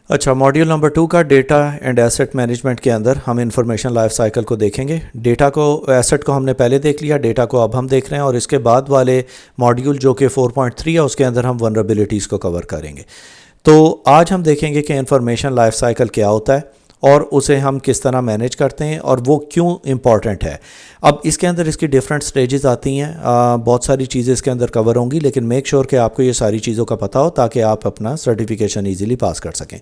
اچھا، module number 2 کا data and asset management کے اندر ہم انفارمیشن لائف سائیکل کو دیکھیں گے. ڈیٹا کو، ایسٹ کو ہم نے پہلے دیکھ لیا، ڈیٹا کو اب ہم دیکھ رہے ہیں، اور اس کے بعد والے ماڈیول جو کہ 4.3 ہے اس کے اندر ہم ولنربلٹیز کو کور کریں گے. تو آج ہم دیکھیں گے کہ انفارمیشن لائف سائیکل کیا ہوتا ہے اور اسے ہم کس طرح مینیج کرتے ہیں اور وہ کیوں امپورٹنٹ ہے. اب اس کے اندر اس کی ڈیفرنٹ سٹیجز آتی ہیں، بہت ساری چیزیں اس کے اندر کور ہوں گی، لیکن میک شور کہ آپ کو یہ ساری چیزوں کا پتہ ہو تاکہ آپ اپنا سرٹیفکیشن ایزیلی پاس کر سکیں.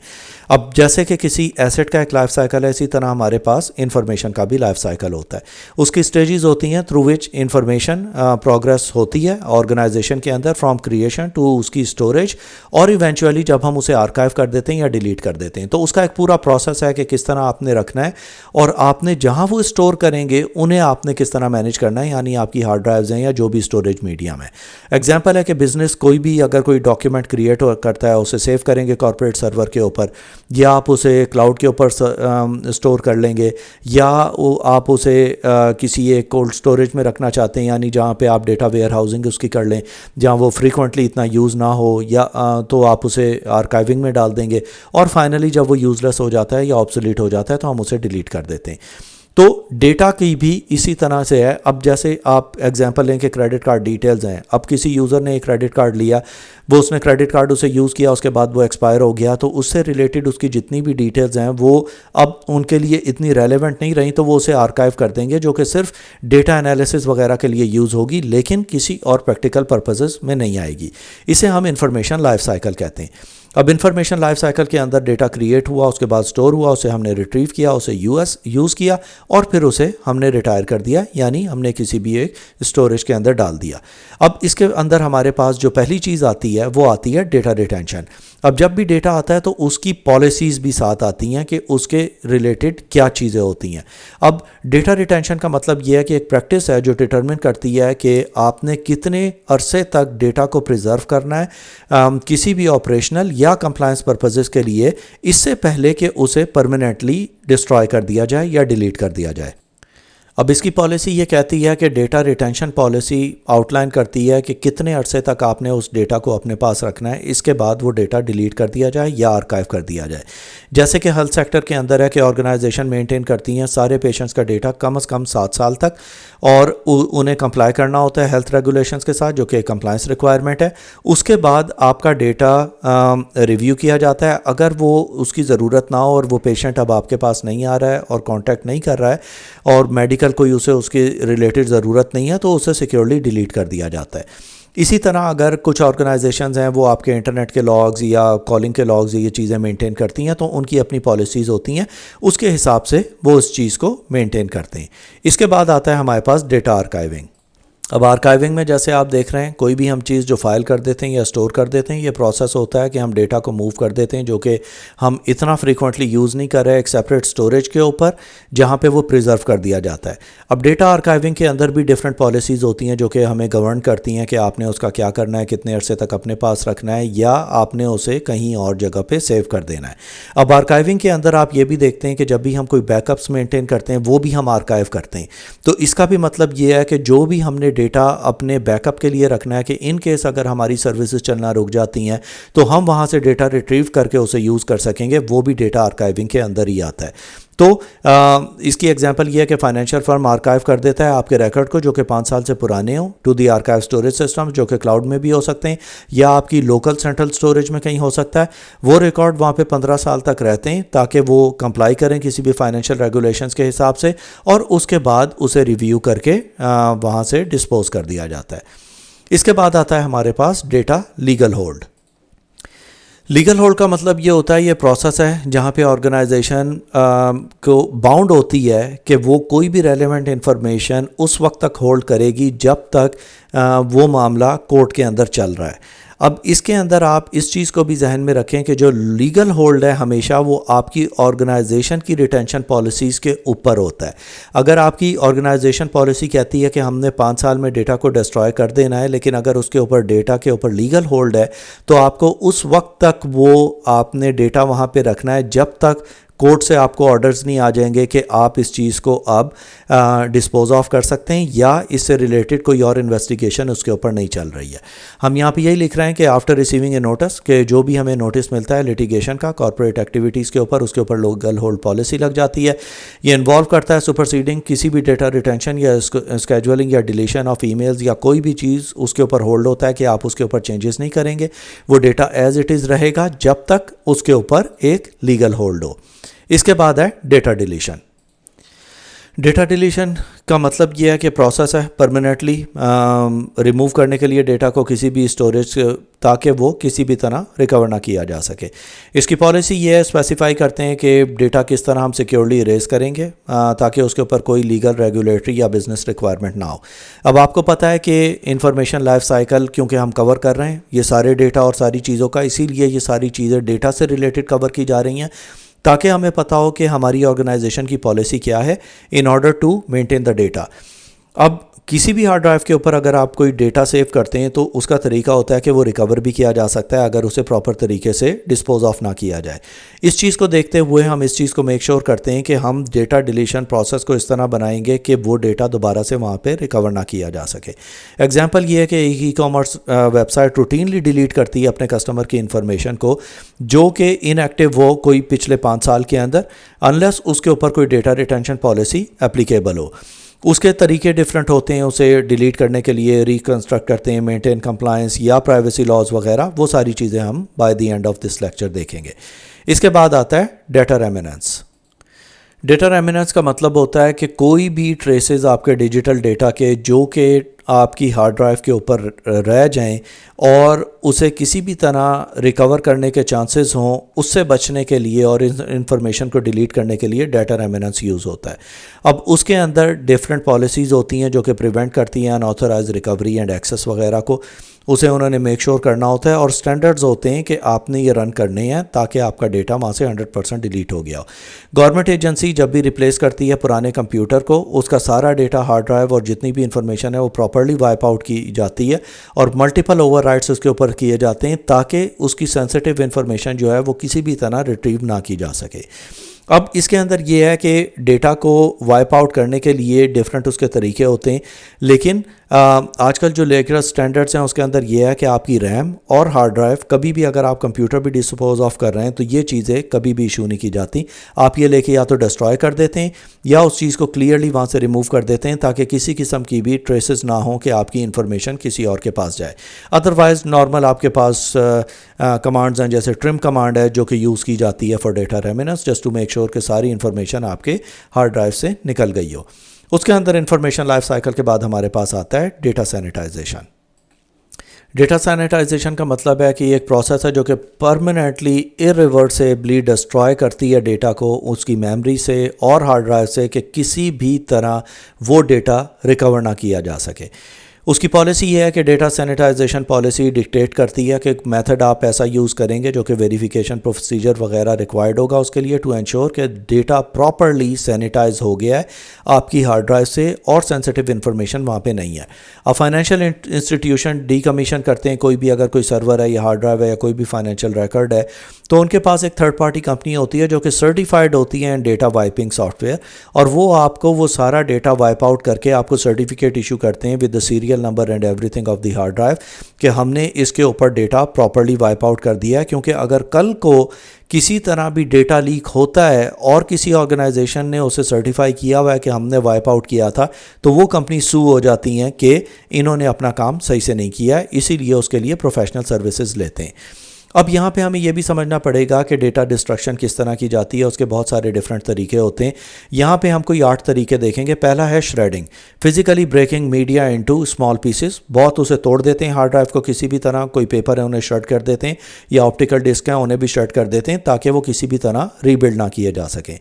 اب جیسے کہ کسی ایسٹ کا ایک لائف سائیکل ہے، اسی طرح ہمارے پاس انفارمیشن کا بھی لائف سائیکل ہوتا ہے. اس کی سٹیجز ہوتی ہیں تھرو وچ انفارمیشن پروگرس ہوتی ہے آرگنائزیشن کے اندر، فرام کریشن ٹو اس کی اسٹوریج، اور ایونچولی جب ہم اسے آرکائیو کر دیتے ہیں یا ڈیلیٹ کر دیتے ہیں. تو اس کا ایک پورا پروسیس ہے کہ کس طرح آپ نے رکھنا ہے، اور آپ نے جہاں وہ اسٹور کریں گے انہیں آپ نے کس طرح مینیج کرنا ہے، یعنی آپ کی ہارڈ ڈرائیوز ہیں یا جو بھی اسٹوریج میڈیم ہے. ایگزامپل ہے کہ بزنس کوئی بھی اگر کوئی ڈاکیومنٹ کریٹ کرتا ہے اسے سیو کریں گے کارپوریٹ سرور کے اوپر، یا آپ اسے کلاؤڈ کے اوپر اسٹور کر لیں گے، یا آپ اسے کسی ایک کولڈ اسٹوریج میں رکھنا چاہتے ہیں، یعنی جہاں پہ آپ ڈیٹا ویئر ہاؤسنگ اس کی کر لیں جہاں وہ فریکوینٹلی اتنا یوز نہ ہو، یا تو آپ اسے آرکائیونگ میں ڈال دیں گے، اور فائنلی جب وہ یوز لیس ہو جاتا ہے یا آبسولیٹ ہو جاتا ہے تو ہم اسے ڈیلیٹ کر دیتے ہیں. تو ڈیٹا کی بھی اسی طرح سے ہے. اب جیسے آپ ایگزامپل لیں کہ کریڈٹ کارڈ ڈیٹیلز ہیں، اب کسی یوزر نے ایک کریڈٹ کارڈ لیا، وہ اس نے کریڈٹ کارڈ اسے یوز کیا، اس کے بعد وہ ایکسپائر ہو گیا، تو اس سے ریلیٹڈ اس کی جتنی بھی ڈیٹیلز ہیں وہ اب ان کے لیے اتنی ریلیونٹ نہیں رہیں، تو وہ اسے آرکائیو کر دیں گے، جو کہ صرف ڈیٹا انالیسس وغیرہ کے لیے یوز ہوگی، لیکن کسی اور پریکٹیکل پرپزز میں نہیں آئے گی. اسے ہم انفارمیشن لائف سائیکل کہتے ہیں. اب انفارمیشن لائف سائیکل کے اندر ڈیٹا کریٹ ہوا، اس کے بعد سٹور ہوا، اسے ہم نے ریٹریو کیا، اسے یوز کیا، اور پھر اسے ہم نے ریٹائر کر دیا، یعنی ہم نے کسی بھی ایک اسٹوریج کے اندر ڈال دیا. اب اس کے اندر ہمارے پاس جو پہلی چیز آتی ہے وہ آتی ہے ڈیٹا ریٹینشن. اب جب بھی ڈیٹا آتا ہے تو اس کی پالیسیز بھی ساتھ آتی ہیں کہ اس کے ریلیٹڈ کیا چیزیں ہوتی ہیں. اب ڈیٹا ریٹینشن کا مطلب یہ ہے کہ ایک پریکٹس ہے جو ڈٹرمن کرتی ہے کہ آپ نے کتنے عرصے تک ڈیٹا کو پریزرو کرنا ہے کسی بھی آپریشنل یا کمپلائنس پرپزز کے لیے، اس سے پہلے کہ اسے پرماننٹلی ڈسٹرائے کر دیا جائے یا ڈیلیٹ کر دیا جائے. اب اس کی پالیسی یہ کہتی ہے کہ data retention policy out line کرتی ہے کہ کتنے عرصے تک آپ نے اس ڈیٹا کو اپنے پاس رکھنا ہے، اس کے بعد وہ ڈیٹا ڈیلیٹ کر دیا جائے یا آرکائیو کر دیا جائے. جیسے کہ ہیلتھ سیکٹر کے اندر ہے کہ آرگنائزیشن مینٹین کرتی ہیں سارے پیشنٹس کا ڈیٹا کم از کم 7 سال تک، اور انہیں کمپلائی کرنا ہوتا ہے ہیلتھ ریگولیشنز کے ساتھ، جو کہ کمپلائنس ریکوائرمنٹ ہے. اس کے بعد آپ کا ڈیٹا ریویو کیا جاتا ہے. اگر وہ اس کی ضرورت نہ ہو اور وہ پیشنٹ اب آپ کے پاس نہیں آ رہا ہے اور کانٹیکٹ نہیں کر رہا ہے اور میڈیکل کوئی اسے اس کی ریلیٹڈ ضرورت نہیں ہے، تو اسے سیکیورلی ڈیلیٹ کر دیا جاتا ہے. اسی طرح اگر کچھ آرگنائزیشنز ہیں وہ آپ کے انٹرنیٹ کے لاگز یا کالنگ کے لاگز یہ چیزیں مینٹین کرتی ہیں، تو ان کی اپنی پالیسیز ہوتی ہیں، اس کے حساب سے وہ اس چیز کو مینٹین کرتے ہیں. اس کے بعد آتا ہے ہمارے پاس ڈیٹا آرکائیونگ. اب آرکائیونگ میں جیسے آپ دیکھ رہے ہیں کوئی بھی ہم چیز جو فائل کر دیتے ہیں یا اسٹور کر دیتے ہیں، یہ پروسیس ہوتا ہے کہ ہم ڈیٹا کو موو کر دیتے ہیں، جو کہ ہم اتنا فریکوینٹلی یوز نہیں کر رہے ایک سیپریٹ اسٹوریج کے اوپر جہاں پہ وہ پریزرو کر دیا جاتا ہے. اب ڈیٹا آرکائیونگ کے اندر بھی ڈفرینٹ پالیسیز ہوتی ہیں جو کہ ہمیں گورن کرتی ہیں کہ آپ نے اس کا کیا کرنا ہے، کتنے عرصے تک اپنے پاس رکھنا ہے، یا آپ نے اسے کہیں اور جگہ پہ سیو کر دینا ہے. اب آرکائیونگ کے اندر آپ یہ بھی دیکھتے ہیں کہ جب بھی ہم کوئی بیک اپس مینٹین کرتے ہیں وہ بھی ہم آرکائیو کرتے ہیں. تو اس کا بھی مطلب یہ ہے کہ جو بھی ہم نے ڈیٹا اپنے بیک اپ کے لیے رکھنا ہے کہ ان کیس اگر ہماری سروسز چلنا رک جاتی ہیں تو ہم وہاں سے ڈیٹا ریٹریو کر کے اسے یوز کر سکیں گے، وہ بھی ڈیٹا آرکائیونگ کے اندر ہی آتا ہے. تو اس کی ایگزامپل یہ ہے کہ فائنینشیل فرم آرکائیو کر دیتا ہے آپ کے ریکارڈ کو جو کہ 5 سال سے پرانے ہوں to the archive storage system, جو کہ کلاؤڈ میں بھی ہو سکتے ہیں یا آپ کی لوکل سینٹرل اسٹوریج میں کہیں ہو سکتا ہے. وہ ریکارڈ وہاں پہ 15 سال تک رہتے ہیں تاکہ وہ کمپلائی کریں کسی بھی فائنینشیل ریگولیشنز کے حساب سے، اور اس کے بعد اسے ریویو کر کے وہاں سے ڈسپوز کر دیا جاتا ہے. اس کے بعد آتا ہے ہمارے پاس data legal hold. Legal hold کا مطلب یہ ہوتا ہے، یہ پروسیس ہے جہاں پہ آرگنائزیشن کو باؤنڈ ہوتی ہے کہ وہ کوئی بھی ریلیونٹ انفارمیشن اس وقت تک ہولڈ کرے گی جب تک وہ معاملہ کورٹ کے اندر چل رہا ہے. اب اس کے اندر آپ اس چیز کو بھی ذہن میں رکھیں کہ جو لیگل ہولڈ ہے ہمیشہ وہ آپ کی آرگنائزیشن کی ریٹینشن پالیسیز کے اوپر ہوتا ہے. اگر آپ کی آرگنائزیشن پالیسی کہتی ہے کہ ہم نے 5 سال میں ڈیٹا کو ڈسٹرائے کر دینا ہے، لیکن اگر اس کے اوپر ڈیٹا کے اوپر لیگل ہولڈ ہے تو آپ کو اس وقت تک وہ آپ نے ڈیٹا وہاں پہ رکھنا ہے جب تک کورٹ سے آپ کو آرڈرز نہیں آ جائیں گے کہ آپ اس چیز کو اب ڈسپوز آف کر سکتے ہیں یا اس سے ریلیٹڈ کوئی اور انویسٹیگیشن اس کے اوپر نہیں چل رہی ہے. ہم یہاں پہ یہی لکھ رہے ہیں کہ آفٹر ریسیونگ اے نوٹس، کہ جو بھی ہمیں نوٹس ملتا ہے لٹیگیشن کا کارپوریٹ ایکٹیویٹیز کے اوپر، اس کے اوپر لیگل ہولڈ پالیسی لگ جاتی ہے. یہ انوالو کرتا ہے سپرسیڈنگ کسی بھی ڈیٹا ریٹینشن یا اسکیجولنگ یا ڈیلیشن آف ای میلز یا کوئی بھی چیز اس کے اوپر ہولڈ ہوتا ہے کہ آپ اس کے اوپر چینجز نہیں کریں گے. وہ ڈیٹا ایز اٹ از رہے گا جب تک اس کے اوپر ایک لیگل ہولڈ ہو. اس کے بعد ہے ڈیٹا ڈیلیشن. ڈیٹا ڈیلیشن کا مطلب یہ ہے کہ پروسیس ہے پرماننٹلی ریموو کرنے کے لیے ڈیٹا کو کسی بھی اسٹوریج، تاکہ وہ کسی بھی طرح ریکور نہ کیا جا سکے. اس کی پالیسی یہ ہے، اسپیسیفائی کرتے ہیں کہ ڈیٹا کس طرح ہم سیکیورلی اریز کریں گے تاکہ اس کے اوپر کوئی لیگل، ریگولیٹری یا بزنس ریکوائرمنٹ نہ ہو. اب آپ کو پتہ ہے کہ انفارمیشن لائف سائیکل کیونکہ ہم کور کر رہے ہیں یہ سارے ڈیٹا اور ساری چیزوں کا، اسی لیے یہ ساری چیزیں ڈیٹا سے ریلیٹڈ کور کی جا رہی ہیں تاکہ ہمیں پتہ ہو کہ ہماری آرگنائزیشن کی پالیسی کیا ہے in order to maintain the data. اب کسی بھی ہارڈ ڈرائیو کے اوپر اگر آپ کوئی ڈیٹا سیو کرتے ہیں تو اس کا طریقہ ہوتا ہے کہ وہ ریکور بھی کیا جا سکتا ہے اگر اسے پراپر طریقے سے ڈسپوز آف نہ کیا جائے. اس چیز کو دیکھتے ہوئے ہم اس چیز کو میک شور کرتے ہیں کہ ہم ڈیٹا ڈیلیشن پروسیس کو اس طرح بنائیں گے کہ وہ ڈیٹا دوبارہ سے وہاں پہ ریکور نہ کیا جا سکے. ایگزامپل یہ ہے کہ ایک e commerce website routinely delete کرتی ہے اپنے کسٹمر کی انفارمیشن کو جو کہ ان ایکٹیو ہو کوئی پچھلے 5 سال کے اندر، انلیس اس کے اوپر کوئی ڈیٹا ریٹینشن پالیسی اپلیکیبل ہو. اس کے طریقے ڈیفرنٹ ہوتے ہیں، اسے ڈیلیٹ کرنے کے لیے ریکنسٹرکٹ کرتے ہیں، مینٹین کمپلائنس یا پرائیویسی لاز وغیرہ، وہ ساری چیزیں ہم by the end of this lecture دیکھیں گے. اس کے بعد آتا ہے ڈیٹا ریمیننس. ڈیٹا ریمیننس کا مطلب ہوتا ہے کہ کوئی بھی ٹریسز آپ کے ڈیجیٹل ڈیٹا کے جو کہ آپ کی ہارڈ ڈرائیو کے اوپر رہ جائیں اور اسے کسی بھی طرح ریکور کرنے کے چانسز ہوں، اس سے بچنے کے لیے اور انفارمیشن کو ڈیلیٹ کرنے کے لیے ڈیٹا ریمیننس یوز ہوتا ہے. اب اس کے اندر ڈیفرنٹ پالیسیز ہوتی ہیں جو کہ پریونٹ کرتی ہیں انآتھورائز ریکوری اینڈ ایکسیس وغیرہ کو. اسے انہوں نے میک شور کرنا ہوتا ہے اور سٹینڈرڈز ہوتے ہیں کہ آپ نے یہ رن کرنے ہیں تاکہ آپ کا ڈیٹا وہاں سے 100% ڈیلیٹ ہو گیا ہو. گورنمنٹ ایجنسی جب بھی ریپلیس کرتی ہے پرانے کمپیوٹر کو، اس کا سارا ڈیٹا ہارڈ ڈرائیو اور جتنی بھی انفارمیشن ہے وہ پراپرلی وائپ آؤٹ کی جاتی ہے اور ملٹیپل اوور رائٹس اس کے اوپر کیے جاتے ہیں تاکہ اس کی سینسٹیو انفارمیشن جو ہے وہ کسی بھی طرح ریٹریو نہ کی جا سکے. اب اس کے اندر یہ ہے کہ ڈیٹا کو وائپ آؤٹ کرنے کے لیے ڈیفرنٹ اس کے طریقے ہوتے ہیں، لیکن آج کل جو لیٹسٹ سٹینڈرڈز ہیں اس کے اندر یہ ہے کہ آپ کی ریم اور ہارڈ ڈرائیو کبھی بھی اگر آپ کمپیوٹر بھی ڈسپوز آف کر رہے ہیں تو یہ چیزیں کبھی بھی ایشو نہیں کی جاتی. آپ یہ لے کے یا تو ڈسٹروائے کر دیتے ہیں یا اس چیز کو کلیئرلی وہاں سے ریموو کر دیتے ہیں تاکہ کسی قسم کی بھی ٹریسز نہ ہوں کہ آپ کی انفارمیشن کسی اور کے پاس جائے. ادروائز نارمل آپ کے پاس کمانڈز ہیں جیسے ٹرم کمانڈ ہے جو کہ یوز کی جاتی ہے for data remanence just to make sure کہ ساری انفارمیشن آپ کے ہارڈ ڈرائیو سے نکل گئی ہو. اس کے اندر انفارمیشن لائف سائیکل کے بعد ہمارے پاس آتا ہے ڈیٹا سینیٹائزیشن. ڈیٹا سینیٹائزیشن کا مطلب ہے کہ یہ ایک پروسیس ہے جو کہ پرماننٹلی irreversibly ڈسٹروائے کرتی ہے ڈیٹا کو اس کی میموری سے اور ہارڈ ڈرائیو سے کہ کسی بھی طرح وہ ڈیٹا ریکور نہ کیا جا سکے. اس کی پالیسی یہ ہے کہ ڈیٹا سینیٹائزیشن پالیسی ڈکٹیٹ کرتی ہے کہ میتھڈ آپ ایسا یوز کریں گے جو کہ ویریفیکیشن پروسیجر وغیرہ ریکوائرڈ ہوگا اس کے لیے ٹو انشور کہ ڈیٹا پراپرلی سینیٹائز ہو گیا ہے آپ کی ہارڈ ڈرائیو سے اور سینسٹیو انفارمیشن وہاں پہ نہیں ہے. اب فائنینشیل انسٹیٹیوشن ڈی کمیشن کرتے ہیں کوئی بھی، اگر کوئی سرور ہے یا ہارڈ ڈرائیو ہے یا کوئی بھی فائنینشیل ریکارڈ ہے تو ان کے پاس ایک تھرڈ پارٹی کمپنی ہوتی ہے جو کہ سرٹیفائڈ ہوتی ہے ان ڈیٹا وائپنگ سافٹ ویئر، اور وہ آپ کو وہ سارا ڈیٹا وائپ آؤٹ کر کے آپ کو سرٹیفکیٹ ایشو کرتے ہیں with the serial number and everything of the hard drive کہ ہم نے اس کے اوپر ڈیٹا پراپرلی وائپ آؤٹ کر دیا ہے. کیونکہ اگر کل کو کسی طرح بھی ڈیٹا لیک ہوتا ہے اور کسی آرگنائزیشن نے اسے سرٹیفائی کیا ہوا ہے کہ ہم نے وائپ آؤٹ کیا تھا تو وہ کمپنی سو ہو جاتی ہیں کہ انہوں نے اپنا کام صحیح سے نہیں کیا ہے، اسی لیے اس کے لیے پروفیشنل سروسز لیتے ہیں. اب یہاں پہ ہمیں یہ بھی سمجھنا پڑے گا کہ ڈیٹا ڈسٹرکشن کس طرح کی جاتی ہے، اس کے بہت سارے ڈیفرنٹ طریقے ہوتے ہیں. یہاں پہ ہم کوئی 8 طریقے دیکھیں گے. پہلا ہے shredding, physically breaking media into small pieces. بہت اسے توڑ دیتے ہیں ہارڈ ڈرائیو کو، کسی بھی طرح کوئی پیپر ہے انہیں شرٹ کر دیتے ہیں یا آپٹیکل ڈسک ہیں انہیں بھی شرٹ کر دیتے ہیں تاکہ وہ کسی بھی طرح ری بلڈ نہ کیے جا سکیں.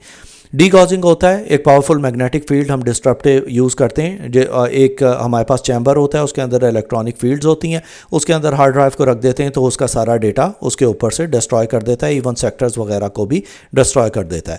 ڈی گازنگ ہوتا ہے ایک پاورفل میگنیٹک فیلڈ ہم ڈسٹرپٹیو یوز کرتے ہیں. ایک ہمارے پاس چیمبر ہوتا ہے اس کے اندر الیکٹرانک فیلڈز ہوتی ہیں، اس کے اندر ہارڈ ڈرائیو کو رکھ دیتے ہیں تو اس کا سارا ڈیٹا اس کے اوپر سے ڈسٹروائے کر دیتا ہے، ایون سیکٹرز وغیرہ کو بھی ڈسٹروائے کر دیتا ہے.